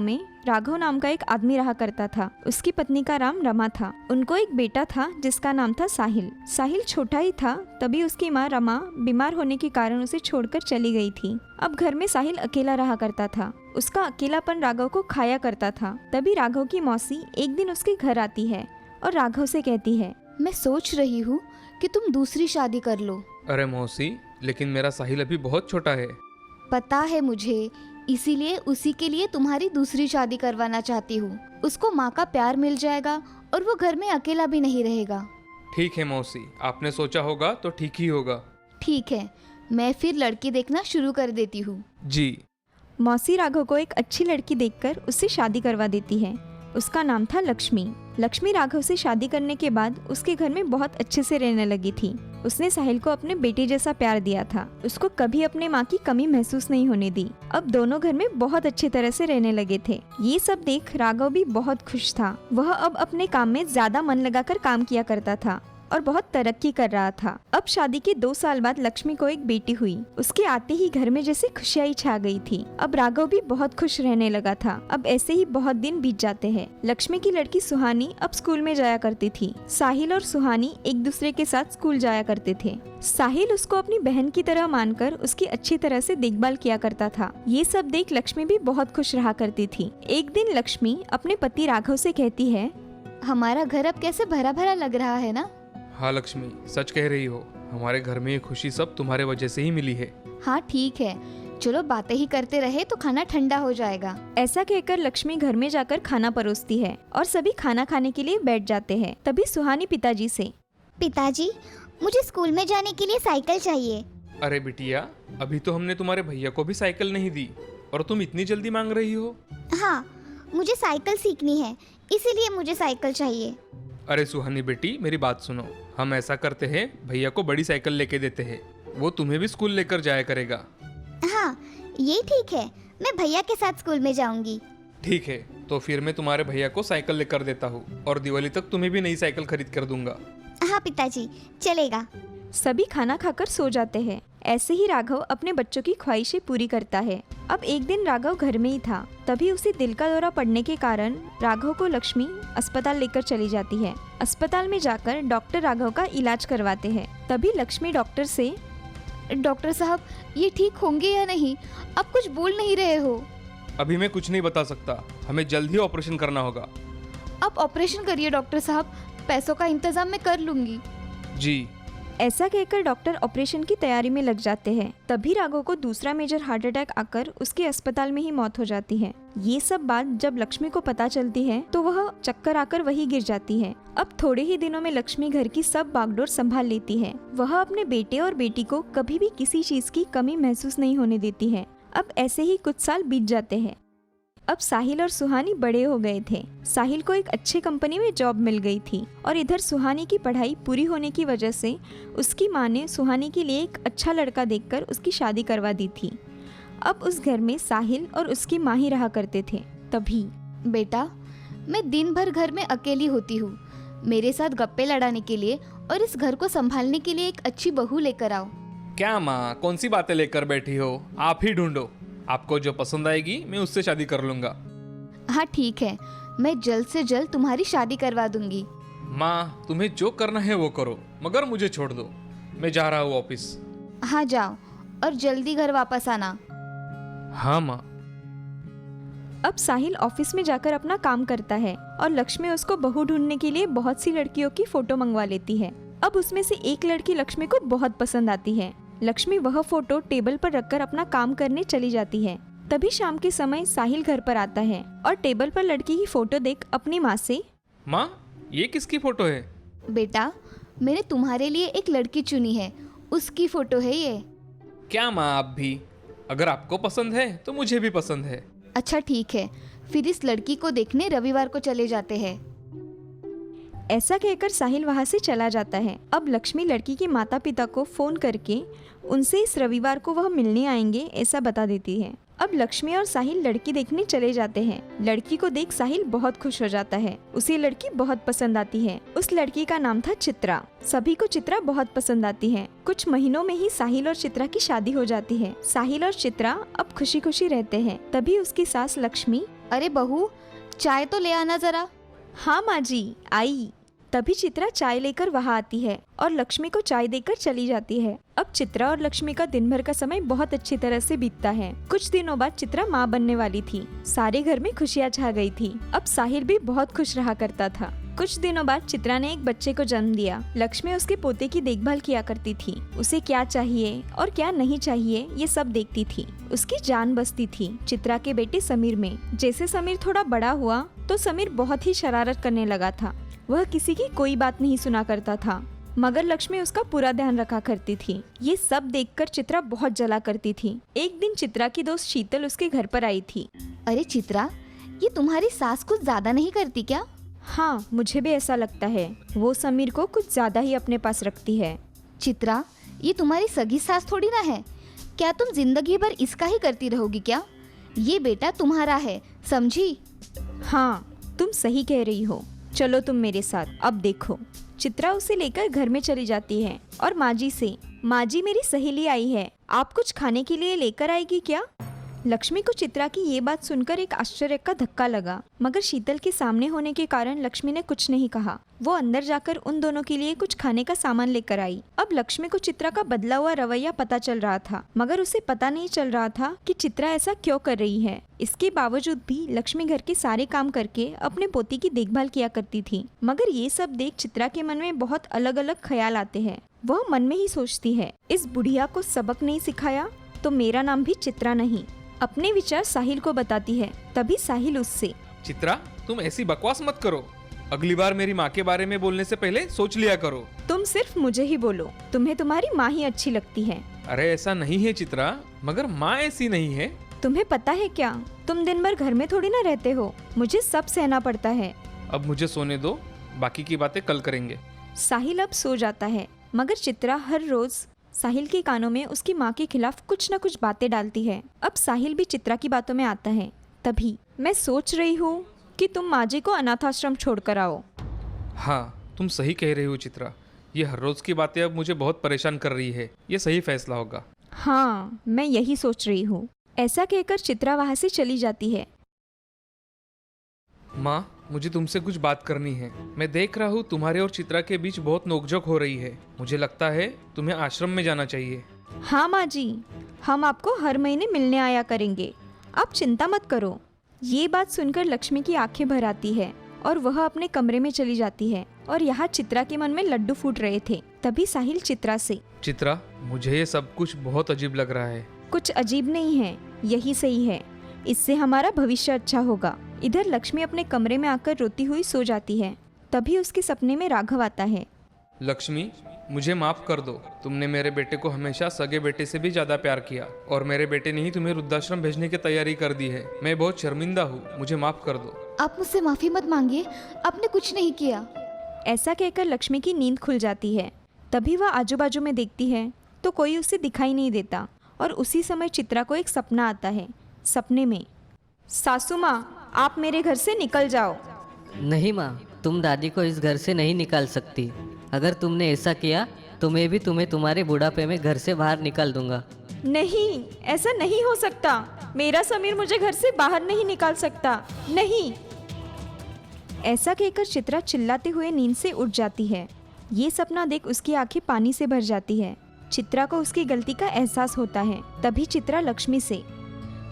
में राघव नाम का एक आदमी रहा करता था। उसकी पत्नी का नाम रमा था। उनको एक बेटा था जिसका नाम था साहिल। साहिल छोटा ही था, तभी उसकी माँ रमा बीमार होने के कारण उसे छोड़कर चली गई थी। अब घर में साहिल अकेला रहा करता था। उसका अकेलापन राघव को खाया करता था। तभी राघव की मौसी एक दिन उसके घर आती है और राघव से कहती है, मैं सोच रही हूँ कि तुम दूसरी शादी कर लो। अरे मौसी, लेकिन मेरा साहिल अभी बहुत छोटा है। पता है मुझे, इसीलिए उसी के लिए तुम्हारी दूसरी शादी करवाना चाहती हूँ। उसको माँ का प्यार मिल जाएगा और वो घर में अकेला भी नहीं रहेगा। ठीक है मौसी, आपने सोचा होगा तो ठीक ही होगा। ठीक है, मैं फिर लड़की देखना शुरू कर देती हूँ। जी। मौसी राघव को एक अच्छी लड़की देखकर उससे शादी करवा देती है। उसका नाम था लक्ष्मी। लक्ष्मी राघव से शादी करने के बाद उसके घर में बहुत अच्छे से रहने लगी थी। उसने साहिल को अपने बेटे जैसा प्यार दिया था। उसको कभी अपने माँ की कमी महसूस नहीं होने दी। अब दोनों घर में बहुत अच्छी तरह से रहने लगे थे। ये सब देख राघव भी बहुत खुश था। वह अब अपने काम में ज्यादा मन लगाकर काम किया करता था और बहुत तरक्की कर रहा था। अब शादी के 2 साल बाद लक्ष्मी को एक बेटी हुई। उसके आते ही घर में जैसे खुशियाई छा गई थी। अब राघव भी बहुत खुश रहने लगा था। अब ऐसे ही बहुत दिन बीत जाते हैं। लक्ष्मी की लड़की सुहानी अब स्कूल में जाया करती थी। साहिल और सुहानी एक दूसरे के साथ स्कूल जाया करते थे। साहिल उसको अपनी बहन की तरह मानकर उसकी अच्छी तरह से देखभाल किया करता था। ये सब देख लक्ष्मी भी बहुत खुश रहा करती थी। एक दिन लक्ष्मी अपने पति राघव से कहती है, हमारा घर अब कैसे भरा भरा लग रहा है ना। हाँ लक्ष्मी, सच कह रही हो। हमारे घर में ये खुशी सब तुम्हारे वजह से ही मिली है। हाँ ठीक है, चलो बातें ही करते रहे तो खाना ठंडा हो जाएगा। ऐसा कहकर लक्ष्मी घर में जाकर खाना परोसती है और सभी खाना खाने के लिए बैठ जाते हैं। तभी सुहानी पिताजी से, पिताजी, मुझे स्कूल में जाने के लिए साइकिल चाहिए। अरे बिटिया, अभी तो हमने तुम्हारे भैया को भी साइकिल नहीं दी और तुम इतनी जल्दी मांग रही हो। हाँ, मुझे साइकिल सीखनी है, इसीलिए मुझे साइकिल चाहिए। अरे सुहानी बेटी, मेरी बात सुनो। हम ऐसा करते हैं, भैया को बड़ी साइकिल लेके देते हैं। वो तुम्हें भी स्कूल लेकर जाया करेगा। हाँ, ये ठीक है, मैं भैया के साथ स्कूल में जाऊंगी। ठीक है, तो फिर मैं तुम्हारे भैया को साइकिल लेकर देता हूँ और दिवाली तक तुम्हें भी नई साइकिल खरीद कर दूंगा। हाँ पिताजी, चलेगा। सभी खाना खाकर सो जाते हैं। ऐसे ही राघव अपने बच्चों की ख्वाहिशें पूरी करता है। अब एक दिन राघव घर में ही था, तभी उसे दिल का दौरा पड़ने के कारण राघव को लक्ष्मी अस्पताल लेकर चली जाती है। अस्पताल में जाकर डॉक्टर राघव का इलाज करवाते हैं। तभी लक्ष्मी डॉक्टर से, डॉक्टर साहब, ये ठीक होंगे या नहीं? आप कुछ बोल नहीं रहे हो। अभी मैं कुछ नहीं बता सकता, हमें जल्द ही ऑपरेशन करना होगा। आप ऑपरेशन करिए डॉक्टर साहब, पैसों का इंतजाम मैं कर लूंगी। जी। ऐसा कहकर डॉक्टर ऑपरेशन की तैयारी में लग जाते हैं। तभी राघव को दूसरा मेजर हार्ट अटैक आकर उसके अस्पताल में ही मौत हो जाती है। ये सब बात जब लक्ष्मी को पता चलती है तो वह चक्कर आकर वही गिर जाती है। अब थोड़े ही दिनों में लक्ष्मी घर की सब बागडोर संभाल लेती है। वह अपने बेटे और बेटी को कभी भी किसी चीज की कमी महसूस नहीं होने देती है। अब ऐसे ही कुछ साल बीत जाते हैं। अब साहिल और सुहानी बड़े हो गए थे। साहिल को एक अच्छी कंपनी में जॉब मिल गई थी और इधर सुहानी की पढ़ाई पूरी होने की वजह से उसकी माँ ने सुहानी के लिए एक अच्छा लड़का देखकर उसकी शादी करवा दी थी। अब उस घर में साहिल और उसकी माँ ही रहा करते थे। तभी, बेटा, मैं दिन भर घर में अकेली होती हूँ। मेरे साथ गप्पे लड़ाने के लिए और इस घर को संभालने के लिए एक अच्छी बहू लेकर आओ। क्या माँ, कौन सी बातें लेकर बैठी हो? आप ही ढूंढो। आपको जो पसंद आएगी मैं उससे शादी कर लूंगा। हाँ ठीक है, मैं जल्द से जल्द तुम्हारी शादी करवा दूंगी। माँ, तुम्हें जो करना है वो करो, मगर मुझे छोड़ दो। मैं जा रहा हूँ ऑफिस। हाँ जाओ, और जल्दी घर वापस आना। हाँ माँ। अब साहिल ऑफिस में जाकर अपना काम करता है और लक्ष्मी उसको बहू ढूंढने के लिए बहुत सी लड़कियों की फोटो मंगवा लेती है। अब उसमें से एक लड़की लक्ष्मी को बहुत पसंद आती है। लक्ष्मी वह फोटो टेबल पर रखकर अपना काम करने चली जाती है। तभी शाम के समय साहिल घर पर आता है और टेबल पर लड़की की फोटो देख अपनी माँ से, माँ, ये किसकी फोटो है? बेटा, मैंने तुम्हारे लिए एक लड़की चुनी है, उसकी फोटो है ये। क्या माँ, आप भी? अगर आपको पसंद है तो मुझे भी पसंद है। अच्छा ठीक है, फिर इस लड़की को देखने रविवार को चले जाते हैं। ऐसा कहकर साहिल वहां से चला जाता है। अब लक्ष्मी लड़की के माता पिता को फोन करके उनसे इस रविवार को वह मिलने आएंगे ऐसा बता देती है। अब लक्ष्मी और साहिल लड़की देखने चले जाते हैं। लड़की को देख साहिल बहुत खुश हो जाता है। उसे लड़की बहुत पसंद आती है। उस लड़की का नाम था चित्रा। सभी को चित्रा बहुत पसंद आती है। कुछ महीनों में ही साहिल और चित्रा की शादी हो जाती है। साहिल और चित्रा अब खुशी खुशी रहते हैं। तभी उसकी सास लक्ष्मी अरे बहू, चाय तो ले आना जरा। हाँ माँ जी, आई। तभी चित्रा चाय लेकर वहाँ आती है और लक्ष्मी को चाय देकर चली जाती है। अब चित्रा और लक्ष्मी का दिन भर का समय बहुत अच्छी तरह से बीतता है। कुछ दिनों बाद चित्रा माँ बनने वाली थी। सारे घर में खुशियाँ छा गई थी। अब साहिल भी बहुत खुश रहा करता था। कुछ दिनों बाद चित्रा ने एक बच्चे को जन्म दिया। लक्ष्मी उसके पोते की देखभाल किया करती थी। उसे क्या चाहिए और क्या नहीं चाहिए ये सब देखती थी। उसकी जान बसती थी चित्रा के बेटे समीर में। जैसे समीर थोड़ा बड़ा हुआ तो समीर बहुत ही शरारत करने लगा था। वह किसी की कोई बात नहीं सुना करता था, मगर लक्ष्मी उसका पूरा ध्यान रखा करती थी। ये सब देखकर चित्रा बहुत जला करती थी। एक दिन चित्रा की दोस्त शीतल उसके घर पर आई थी। अरे चित्रा, ये तुम्हारी सास कुछ ज्यादा नहीं करती क्या? हाँ, मुझे भी ऐसा लगता है। वो समीर को कुछ ज्यादा ही अपने पास रखती है। चित्रा, ये तुम्हारी सगी सास थोड़ी ना है। क्या तुम जिंदगी भर इसका ही करती रहोगी क्या? ये बेटा तुम्हारा है, समझी? हाँ, तुम सही कह रही हो। चलो तुम मेरे साथ। अब देखो, चित्रा उसे लेकर घर में चली जाती है और माँ जी से, माँ जी मेरी सहेली आई है, आप कुछ खाने के लिए लेकर आएगी क्या? लक्ष्मी को चित्रा की ये बात सुनकर एक आश्चर्य का धक्का लगा, मगर शीतल के सामने होने के कारण लक्ष्मी ने कुछ नहीं कहा। वो अंदर जाकर उन दोनों के लिए कुछ खाने का सामान लेकर आई। अब लक्ष्मी को चित्रा का बदला हुआ रवैया पता चल रहा था, मगर उसे पता नहीं चल रहा था कि चित्रा ऐसा क्यों कर रही है। इसके बावजूद भी लक्ष्मी घर के सारे काम करके अपने पोती की देखभाल किया करती थी। मगर ये सब देख चित्रा के मन में बहुत अलग अलग ख्याल आते हैं। वह मन में ही सोचती है, इस बुढ़िया को सबक नहीं सिखाया तो मेरा नाम भी चित्रा नहीं। अपने विचार साहिल को बताती है। तभी साहिल उससे, चित्रा, तुम ऐसी बकवास मत करो। अगली बार मेरी माँ के बारे में बोलने से पहले सोच लिया करो। तुम सिर्फ मुझे ही बोलो, तुम्हें तुम्हारी माँ ही अच्छी लगती है। अरे ऐसा नहीं है चित्रा, मगर माँ ऐसी नहीं है। तुम्हें पता है क्या, तुम दिन भर घर में थोड़ी ना रहते हो, मुझे सब सहना पड़ता है। अब मुझे सोने दो, बाकी की बातें कल करेंगे। साहिल अब सो जाता है, मगर चित्रा हर रोज साहिल के कानों में उसकी माँ के खिलाफ कुछ न कुछ बातें डालती है। अब साहिल भी चित्रा की बातों में आता है। तभी, मैं सोच रही हूँ कि तुम माँ जी को अनाथाश्रम छोड़कर आओ। हाँ, तुम सही कह रही हो चित्रा। ये हर रोज की बातें अब मुझे बहुत परेशान कर रही है। ये सही फैसला होगा। हाँ, मैं यही सोच रही हूँ। ऐसा कहकर चित्रा वहाँ से चली जाती है। माँ, मुझे तुमसे कुछ बात करनी है। मैं देख रहा हूँ तुम्हारे और चित्रा के बीच बहुत नोकझोंक हो रही है। मुझे लगता है तुम्हें आश्रम में जाना चाहिए। हाँ माँ जी, हम आपको हर महीने मिलने आया करेंगे, आप चिंता मत करो। ये बात सुनकर लक्ष्मी की आंखें भर आती है और वह अपने कमरे में चली जाती है। और यहाँ चित्रा के मन में लड्डू फूट रहे थे। तभी साहिल चित्रा से, चित्रा, मुझे ये सब कुछ बहुत अजीब लग रहा है। कुछ अजीब नहीं है, यही सही है। इससे हमारा भविष्य अच्छा होगा। इधर लक्ष्मी अपने कमरे में आकर रोती हुई सो जाती है। तभी उसके सपने में राघव आता है। लक्ष्मी, मुझे माफ कर दो। तुमने मेरे बेटे को हमेशा सगे बेटे से भी ज्यादा प्यार किया और मेरे बेटे ने ही तुम्हें वृद्धाश्रम भेजने की तैयारी कर दी है। मैं बहुत शर्मिंदा हूँ, मुझे माफ कर दो। आप मुझसे माफी मत मांगिए, आपने कुछ नहीं किया। ऐसा कहकर लक्ष्मी की नींद खुल जाती है। तभी वह आजू बाजू में देखती है तो कोई उसे दिखाई नहीं देता। और उसी समय चित्रा को एक सपना आता है। सपने में, सासू माँ, आप मेरे घर से निकल जाओ। नहीं माँ, तुम दादी को इस घर से नहीं निकाल सकती। अगर तुमने ऐसा किया तो मैं भी तुम्हें तुम्हारे बुढ़ापे में घर से बाहर निकाल दूंगा। नहीं, ऐसा नहीं हो सकता। मेरा समीर मुझे घर से बाहर नहीं निकाल सकता, नहीं। ऐसा कहकर चित्रा चिल्लाते हुए नींद से उठ जाती है। ये सपना देख उसकी आंखें पानी से भर जाती है। चित्रा को उसकी गलती का एहसास होता है। तभी चित्रा लक्ष्मी से,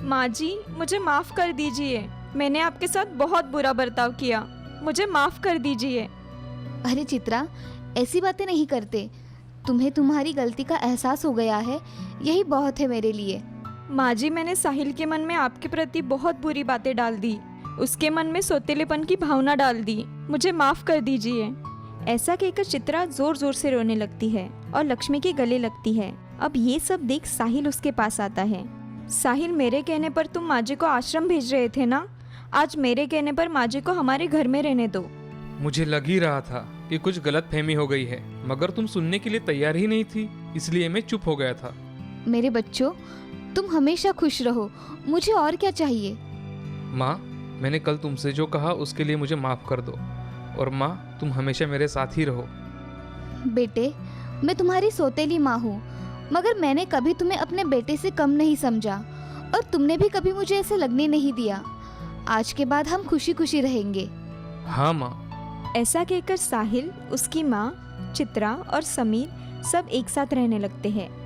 माँ जी, मुझे माफ कर दीजिए। मैंने आपके साथ बहुत बुरा बर्ताव किया, मुझे माफ कर दीजिए। अरे चित्रा, ऐसी बातें नहीं करते। तुम्हें तुम्हारी गलती का एहसास हो गया है, यही बहुत है मेरे लिए। माँ जी, मैंने साहिल के मन में आपके प्रति बहुत बुरी बातें डाल दी। उसके मन में सौतेलेपन की भावना डाल दी। मुझे माफ कर दीजिए। ऐसा कहकर चित्रा जोर जोर से रोने लगती है और लक्ष्मी के गले लगती है। अब ये सब देख साहिल उसके पास आता है। साहिल, मेरे कहने पर तुम माँ जी को आश्रम भेज रहे थे ना? आज मेरे कहने पर माँ जी को हमारे घर में रहने दो। मुझे लग ही रहा था कि कुछ गलत फहमी हो गई है, मगर तुम सुनने के लिए तैयार ही नहीं थी, इसलिए मैं चुप हो गया था। मेरे बच्चों, तुम हमेशा खुश रहो, मुझे और क्या चाहिए। माँ, मैंने कल तुमसे जो कहा उसके लिए मुझे माफ कर दो। और माँ, तुम हमेशा मेरे साथ ही रहो। बेटे, मैं तुम्हारी सौतेली माँ हूँ, मगर मैंने कभी तुम्हें अपने बेटे से कम नहीं समझा और तुमने भी कभी मुझे ऐसे लगने नहीं दिया। आज के बाद हम खुशी खुशी रहेंगे। हाँ माँ। ऐसा कहकर साहिल, उसकी माँ, चित्रा और समीर सब एक साथ रहने लगते हैं।